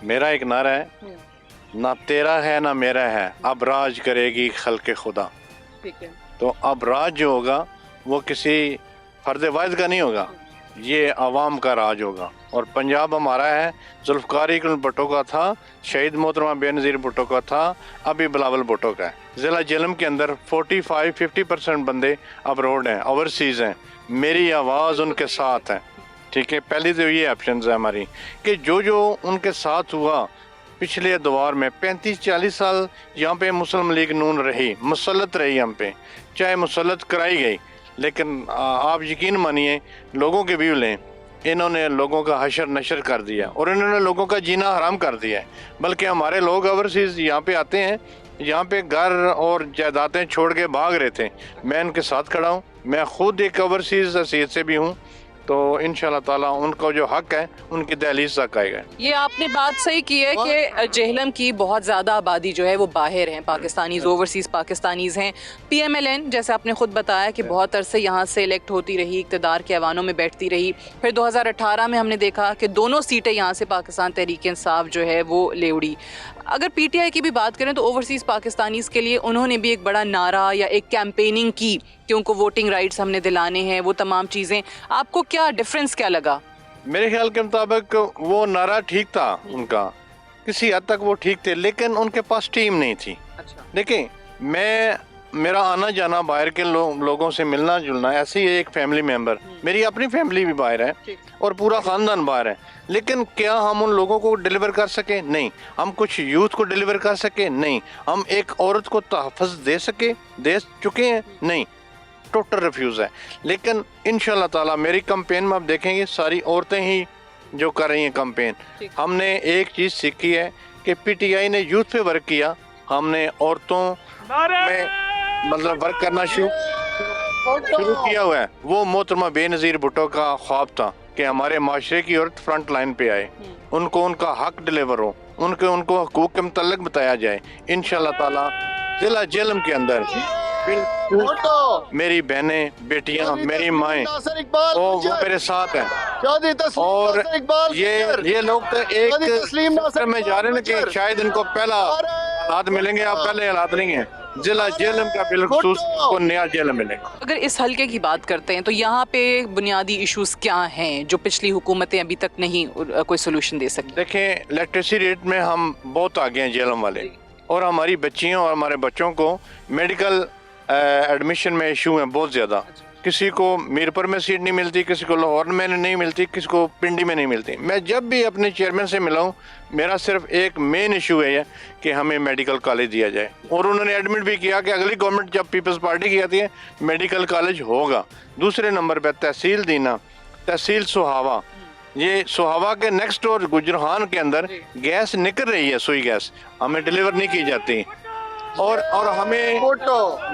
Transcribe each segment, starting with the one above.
मेरा एक नारा है, ना तेरा है ना मेरा है, अब राज करेगी खल्के खुदा। ठीक है। तो अब राज जो होगा वो किसी फर्द वाहिद का नहीं होगा, ये आवाम का राज होगा। और पंजाब हमारा है, जुल्फ़िकार अली भुट्टो का था, शहीद मोहतरमा बेनज़ीर भुट्टो का था, अभी बिलावल भुट्टो का है। ज़िला जेहलम के अंदर 45-50% बंदे अब्रॉड हैं, ओवरसीज़ हैं। मेरी आवाज़ उनके साथ है। ठीक है, पहली तो ये ऑप्शन है हमारी कि जो जो उनके साथ हुआ पिछले दौर में 35-40 साल यहाँ पे मुस्लिम लीग नून रही, मुसल्लत रही हम पे, चाहे मुसल्लत कराई गई, लेकिन आप यकीन मानिए लोगों के व्यू लें, इन्होंने लोगों का हशर नशर कर दिया और इन्होंने लोगों का जीना हराम कर दिया है। बल्कि हमारे लोग ओवरसीज़ यहाँ पे आते हैं, यहाँ पे घर और जायदादें छोड़ के भाग रहे थे। मैं इनके साथ खड़ा हूँ, मैं खुद एक ओवरसीज़ हैसियत से भी हूँ। तो इंशाल्लाह ताला उनको जो हक है उनकी दहलीज तक आएगा। ये आपने बात सही की है कि जेहलम की बहुत ज़्यादा आबादी जो है वो बाहर हैं, पाकिस्तानीज़, ओवरसीज़ पाकिस्तानीज़ हैं। PMLN जैसे आपने खुद बताया कि बहुत अरसे यहाँ से इलेक्ट होती रही, इक़्तिदार के ऐवानों में बैठती रही। फिर 2018 में हमने देखा कि दोनों सीटें यहाँ से पाकिस्तान तहरीक इंसाफ जो है वो ले उड़ी। अगर PTI की भी बात करें तो ओवरसीज़ पाकिस्तानीज़ के लिए उन्होंने भी एक बड़ा नारा या एक कैंपेनिंग की कि उनको वोटिंग राइट्स हमने दिलाने हैं, वो तमाम चीज़ें। आपको क्या डिफरेंस क्या लगा? मेरे ख्याल के मुताबिक वो नारा ठीक था उनका, किसी हद तक वो ठीक थे, लेकिन उनके पास टीम नहीं थी। अच्छा। देखिए, मेरा आना जाना बाहर के लोगों से मिलना जुलना, ऐसे ही एक फैमिली मेंबर, मेरी अपनी फैमिली भी बाहर है और पूरा ख़ानदान बाहर है, लेकिन क्या हम उन लोगों को डिलीवर कर सके? नहीं। हम कुछ यूथ को डिलीवर कर सके? नहीं। हम एक औरत को तहफ़्फ़ुज़ दे चुके हैं? नहीं, टोटल रिफ्यूज़ है। लेकिन इंशाल्लाह ताला मेरी कैंपेन में आप देखेंगे सारी औरतें ही जो कर रही हैं कैंपेन। हमने एक चीज़ सीखी है कि PTI ने यूथ पे वर्क किया, हमने औरतों में मतलब वर्क करना शुरू किया हुआ है। वो मोहतरमा बेनज़ीर भुट्टो का ख्वाब था कि हमारे माशरे की औरत फ्रंट लाइन पे आए, उनको उनका हक डिलीवर हो, उनको हकूक़ के मुतल्लिक़ बताया जाए। इंशाल्लाह ताला ज़िला जेहलम के अंदर मेरी बहनें, बेटियां, मेरी माएँ वो मेरे साथ हैं। और ये लोग तो एक में जा रहे हैं कि शायद इनको पहला हालात मिलेंगे, आप पहले हालात नहीं हैं। जिला जेहलम का बिलखुसूस को नया जेल मिलेगा। अगर इस हल्के की बात करते हैं तो यहाँ पे बुनियादी इश्यूज क्या हैं जो पिछली हुकूमतें अभी तक नहीं कोई सोल्यूशन दे सकी? देखें, इलेक्ट्रिसिटी रेट में हम बहुत आगे हैं जेहलम वाले, और हमारी बच्चियों और हमारे बच्चों को मेडिकल एडमिशन में इशू है बहुत ज़्यादा। किसी को मीरपुर में सीट नहीं मिलती, किसी को लाहौर में नहीं मिलती, किसी को पिंडी में नहीं मिलती। मैं जब भी अपने चेयरमैन से मिला हूँ, मेरा सिर्फ एक मेन इशू है कि हमें मेडिकल कॉलेज दिया जाए, और उन्होंने एडमिट भी किया कि अगली गवर्नमेंट जब पीपल्स पार्टी की आती है मेडिकल कॉलेज होगा। दूसरे नंबर पर तहसील दीना, तहसील सुहावा, ये सुहावा के नेक्स्ट डोर गुजरहान के अंदर गैस निकल रही है, सुई गैस हमें डिलीवर नहीं की जाती। और हमें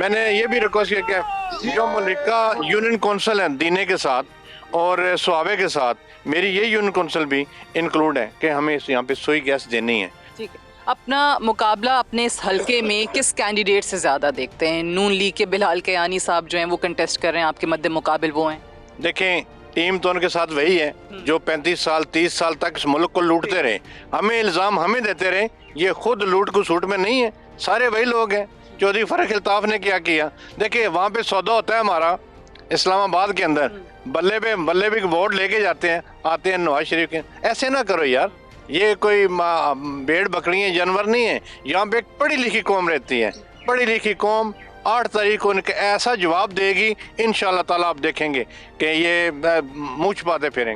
मैंने ये भी रिक्वेस्ट किया कि जो मलिका यूनियन काउंसिल है दीने के साथ और सुहावे के साथ, मेरी ये यूनियन काउंसिल भी इंक्लूड है कि हमें यहाँ पे सुई गैस देनी है। ठीक है। अपना मुकाबला अपने इस हल्के में किस कैंडिडेट से ज़्यादा देखते हैं? नून लीग के बिलाल कयानी साहब जो हैं वो कंटेस्ट कर रहे हैं, आपके मद्दे मुकाबिल वो हैं? देखें, टीम तो उनके साथ वही है जो 35 साल 30 साल तक इस मुल्क को लूटते रहे, हमें इल्ज़ाम हमें देते रहे। ये खुद लूट को सूट में नहीं है, सारे वही लोग हैं। चौधरी फरक अल्ताफ ने क्या किया? देखिए, वहाँ पे सौदा होता है हमारा इस्लामाबाद के अंदर, बल्ले भी वोट लेके जाते हैं, आते हैं नवाज शरीफ के। ऐसे ना करो यार, ये कोई भेड़ बकरियाँ जानवर नहीं है। यहाँ पे एक पढ़ी लिखी कौम रहती है, पढ़ी लिखी कौम 8 तारीख को उनके ऐसा जवाब देगी, इंशाल्लाह ताला आप देखेंगे कि ये मुँह छुपाते फिरेंगे।